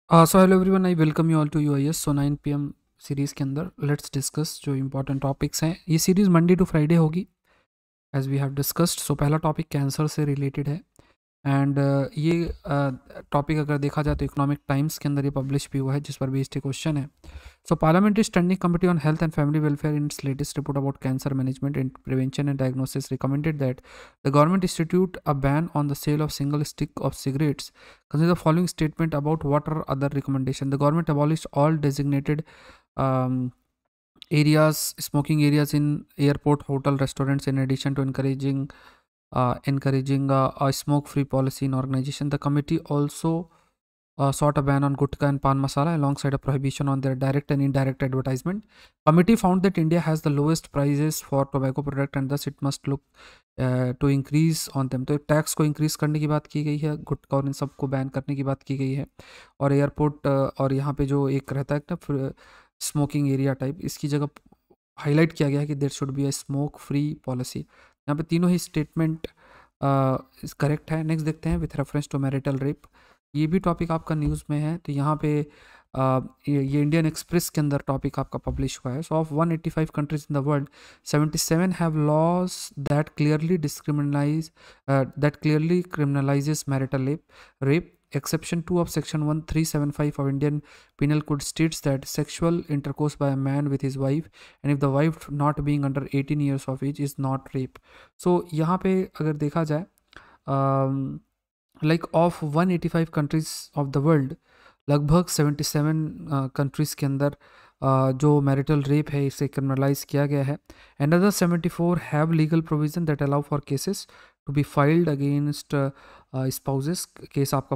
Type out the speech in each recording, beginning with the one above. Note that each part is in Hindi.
So hello everyone, I welcome you all to UIS. So 9 PM series के अंदर लेट्स डिस्कस जो इंपॉर्टेंट टॉपिक्स हैं। ये सीरीज़ मंडे टू फ्राइडे होगी as we have discussed. So पहला टॉपिक कैंसर से रिलेटेड है एंड ये टॉपिक अगर देखा जाए तो इकोनॉमिक टाइम्स के अंदर ये पब्लिश भी हुआ है, जिस पर बेस्ड क्वेश्चन है। So parliamentary standing committee on health and family welfare in its latest report about cancer management and prevention and diagnosis recommended that the government institute a ban on the sale of single stick of cigarettes. Consider the following statement about what are other recommendations. The government abolished all designated um, areas, smoking areas in airport, hotel, restaurants, in addition to encouraging a smoke-free policy in organization. The committee also sought a ban on gutka and pan masala alongside a prohibition on their direct and indirect advertisement. Committee found that India has the lowest prices for tobacco product and thus it must look to increase on them. तो टैक्स को इंक्रीज करने की बात की गई है, गुटखा और इन सब को बैन करने की बात की गई है। और एयरपोर्ट और यहाँ पे जो एक रहता है ना स्मोकिंग एरिया टाइप, इसकी जगह हाईलाइट किया गया है कि there should be a smoke free policy. यहाँ पे तीनों ही स्टेटमेंट करेक्ट है। नेक्स्ट देखते हैं with reference to marital rape. ये भी टॉपिक आपका न्यूज़ में है, तो यहाँ पे ये इंडियन एक्सप्रेस के अंदर टॉपिक आपका पब्लिश हुआ है। So of 185 countries in the world 77 have laws that clearly criminalises marital rape. Exception 2 of Section 1375 of Indian Penal Code states that sexual intercourse by a man with his wife, and if the wife not being under 18 years of age, is not rape. So यहाँ पे अगर देखा जाए like of 185 countries of the world, लगभग 77 कंट्रीज़ के अंदर जो मैरिटल रेप है इसे क्रिमिनलाइज किया गया है। And other 74 have legal provision that allow for cases to be filed against spouses. Case आपका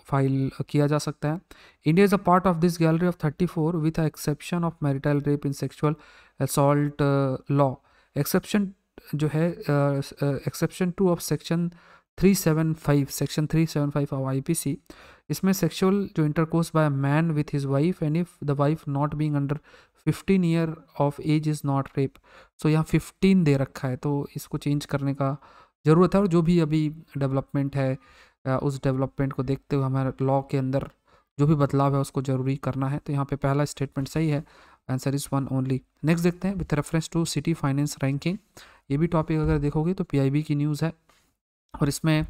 फाइल किया जा सकता है। India is a part of this gallery of 34 with exception of marital rape in sexual assault law. Exception जो है exception 2 of section 375 of IPC, इसमें सेक्सुअल जो intercourse by man with his wife and if the wife not being under 15 year of age is not rape. So यहाँ 15 दे रखा है, तो इसको चेंज करने का ज़रूरत है। और जो भी अभी डेवलपमेंट है उस डेवलपमेंट को देखते हुए हमारे लॉ के अंदर जो भी बदलाव है उसको ज़रूरी करना है। तो यहाँ पे पहला स्टेटमेंट सही है, आंसर इज़ 1 ओनली। नेक्स्ट देखते हैं with reference to city finance ranking. ये भी टॉपिक अगर देखोगे तो पीआईबी की न्यूज़ है और इसमें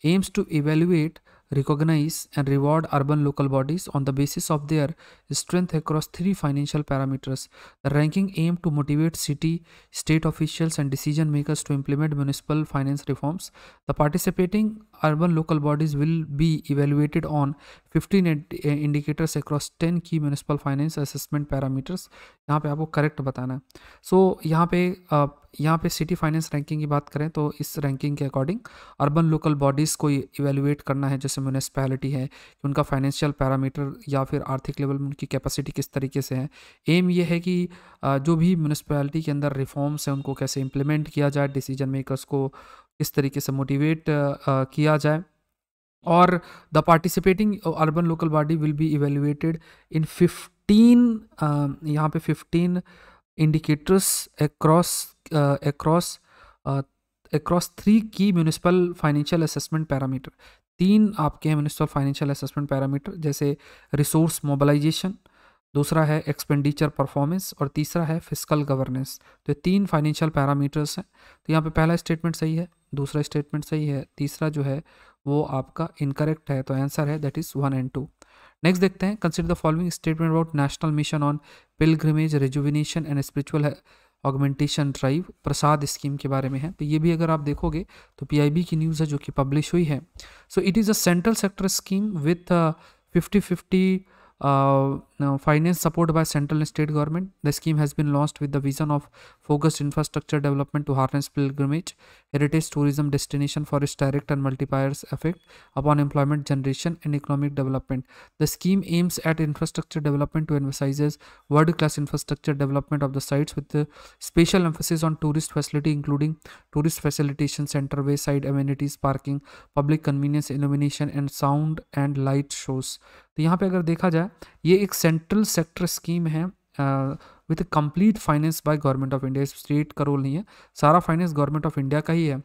aims to evaluate, recognize and reward urban local bodies on the basis of their strength across 3 financial parameters. The ranking aimed to motivate city, state officials and decision makers to implement municipal finance reforms. The participating urban local bodies will be evaluated on 15 indicators across 10 key municipal finance assessment parameters. यहाँ पे आपको करेक्ट बताना है। सो यहाँ पे सिटी फाइनेंस रैंकिंग की बात करें तो इस रैंकिंग के अकॉर्डिंग अर्बन लोकल बॉडीज़ को इवेलुएट करना है, जैसे म्यूनिसपैलिटी है कि उनका फाइनेंशियल पैरामीटर या फिर आर्थिक लेवल में उनकी कैपेसिटी किस तरीके से है। एम ये है कि जो भी म्यूनिसपैलिटी के अंदर रिफॉर्म्स हैं उनको कैसे इम्प्लीमेंट किया जाए, डिसीजन मेकर्स को किस तरीके से मोटिवेट किया जाए। और the participating urban local body will be evaluated in 15 यहाँ पे 15 indicators across 3 key municipal financial assessment parameter। 3 आपके हैं म्यूनिसिपल फाइनेंशियल असेसमेंट पैरामीटर, जैसे रिसोर्स मोबिलाइजेशन, दूसरा है एक्सपेंडिचर परफॉर्मेंस और तीसरा है फिस्कल गवर्नेंस। तो ये 3 फाइनेंशियल पैरामीटर्स हैं। तो यहाँ पे पहला स्टेटमेंट सही है, दूसरा स्टेटमेंट सही है, तीसरा जो है वो आपका इनकरेक्ट है। तो आंसर है दैट इज़ 1 and 2। नेक्स्ट देखते हैं, consider the following statement about national mission on pilgrimage rejuvenation and spiritual augmentation drive. Prasad scheme के बारे में है। तो ये भी अगर आप देखोगे तो पीआईबी की न्यूज़ है जो कि पब्लिश हुई है। So it is a central sector scheme with 50-50 finance support by central and state government. The scheme has been launched with the vision of focused infrastructure development to harness pilgrimage, heritage tourism destination for its direct and multipliers effect upon employment generation and economic development. The scheme aims at infrastructure development to emphasizes world-class infrastructure development of the sites with the special emphasis on tourist facility, including tourist facilitation center, wayside amenities, parking, public convenience, illumination and sound and light shows. तो यहाँ पे अगर देखा जाए ये एक सेंट्रल सेक्टर स्कीम है with complete finance by government of India. State का रोल नहीं है, सारा फाइनेंस गवर्नमेंट ऑफ इंडिया का ही है।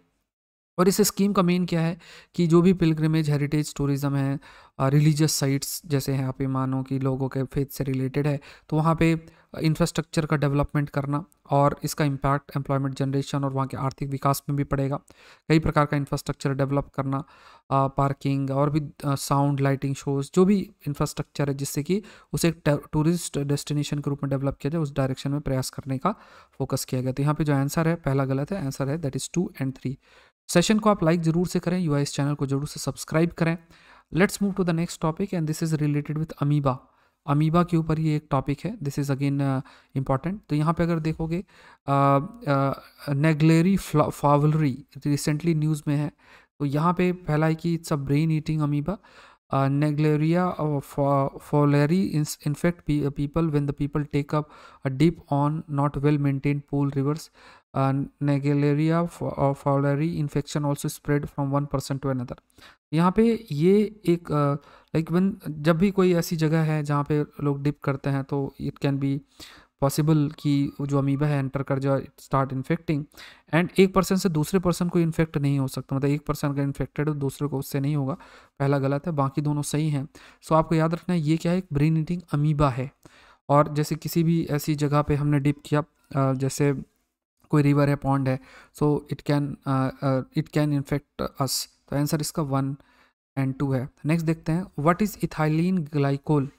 और इस स्कीम का मेन क्या है कि जो भी पिलग्रिमेज हेरिटेज टूरिज्म है, रिलीजियस साइट्स जैसे यहाँ पे मानो कि लोगों के फेथ से रिलेटेड है, तो वहाँ पे इंफ्रास्ट्रक्चर का डेवलपमेंट करना और इसका इम्पैक्ट एम्प्लॉयमेंट जनरेशन और वहाँ के आर्थिक विकास में भी पड़ेगा। कई प्रकार का इंफ्रास्ट्रक्चर डेवलप करना, पार्किंग और भी साउंड लाइटिंग शोज, जो भी इंफ्रास्ट्रक्चर है जिससे कि उसे एक टूरिस्ट डेस्टिनेशन के रूप में डेवलप किया जाए, उस डायरेक्शन में प्रयास करने का फोकस किया गया। तो यहाँ पे जो आंसर है पहला गलत है, आंसर है दैट इज़ 2 and 3। सेशन को आप लाइक जरूर से करें, यूआई इस चैनल को जरूर से सब्सक्राइब करें। Let's move to the next topic and this is related with amoeba. Amoeba के ऊपर ये एक टॉपिक है, दिस इज अगेन इम्पॉर्टेंट। तो यहाँ पे अगर देखोगे नेग्लेरी फावलरी रिसेंटली न्यूज़ में है, तो यहाँ पे पहला है कि it's a brain eating amoeba. Naegleria fowleri infect people when the people take up a dip on not well maintained pool rivers. Naegleria fowleri infection also spread from one person to another. यहाँ पे ये एक लाइक वन, जब भी कोई ऐसी जगह है जहाँ पे लोग डिप करते हैं तो इट कैन बी पॉसिबल कि जो अमीबा है एंटर कर जाए, स्टार्ट इन्फेक्टिंग। एंड एक पर्सन से दूसरे पर्सन को इन्फेक्ट नहीं हो सकता, मतलब एक पर्सन अगर इन्फेक्टेड हो दूसरे को उससे नहीं होगा, पहला गलत है, बाकी दोनों सही हैं। सो आपको याद रखना है ये क्या है, एक ब्रेन ईटिंग अमीबा है। और जैसे किसी भी ऐसी जगह पे हमने डिप किया, जैसे कोई रिवर है, पॉन्ड है, सो इट कैन इन्फेक्ट अस। तो आंसर इसका 1 and 2 है। नेक्स्ट देखते हैं, व्हाट इज़ इथाइलिन ग्लाइकोल।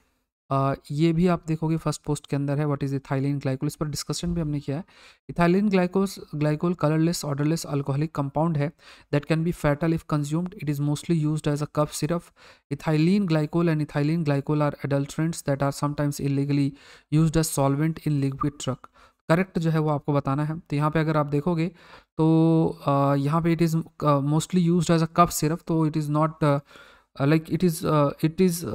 ये भी आप देखोगे फर्स्ट पोस्ट के अंदर है, व्हाट इज इथाइलिन ग्लाइकोल, इस पर डिस्कशन भी हमने किया है। Ethylene glycol colourless odourless alcoholic compound है that can be fatal if consumed. It is mostly used as a cough syrup. Ethylene glycol and ethylene glycol are adulterants that are sometimes illegally used as solvent in liquid drug. Correct जो है वो आपको बताना है। तो यहाँ पे अगर आप देखोगे तो यहाँ पे it is mostly used as a cough syrup, तो it is not like it is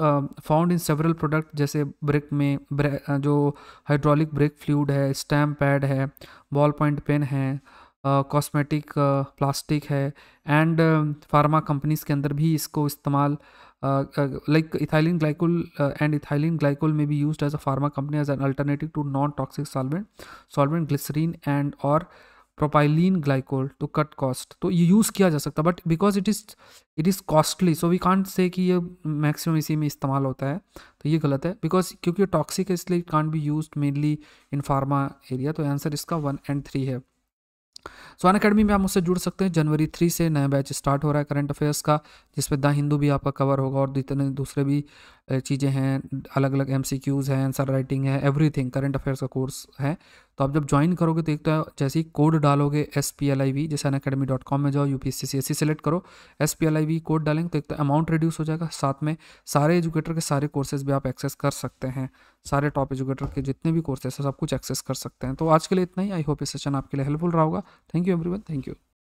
found in several product, जैसे ब्रेक में जो हाइड्रोलिक ब्रेक फ्लूइड है, स्टैम्प पैड है, बॉल पॉइंट पेन है, कॉस्मेटिक प्लास्टिक है, एंड फार्मा कंपनीज के अंदर भी इसको इस्तेमाल, like ethylene glycol and ethylene glycol में be used as a pharma company as an alternative to non toxic solvent glycerine and और propylene glycol to cut cost. तो ये यूज़ किया जा सकता है, but because it is costly, so we can't say कि ये मैक्सिमम इसी में इस्तेमाल होता है, तो ये गलत है, बिकॉज क्योंकि ये टॉक्सिक है इसलिए it can't be used mainly in pharma area. तो आंसर इसका 1 and 3 है। सो अनअकैडमी में आप मुझसे जुड़ सकते हैं। जनवरी 3 से नया बैच स्टार्ट हो रहा है करंट अफेयर्स का, जिसमें द हिंदू भी आपका कवर होगा और जितने दूसरे भी चीज़ें हैं, अलग अलग MCQs हैं, आंसर राइटिंग है, एवरीथिंग करंट अफेयर्स का कोर्स है। तो आप जब ज्वाइन करोगे तो एक तो जैसे ही कोड डालोगे SPLIV, जैसे unacademy.com में जाओ, UPSC CSE सेलेक्ट करो, SPLIV कोड डालेंगे तो एक तो अमाउंट रिड्यूस हो जाएगा, साथ में सारे एजुकेटर के सारे कोर्सेज भी आप एक्सेस कर सकते हैं, सारे टॉप एजुकेटर के जितने भी कोर्सेज हैं सब कुछ एक्सेस कर सकते हैं। तो आज के लिए इतना ही। आई होप ये सेशन आपके लिए हेल्पफुल रहा होगा। Thank you everyone, thank you.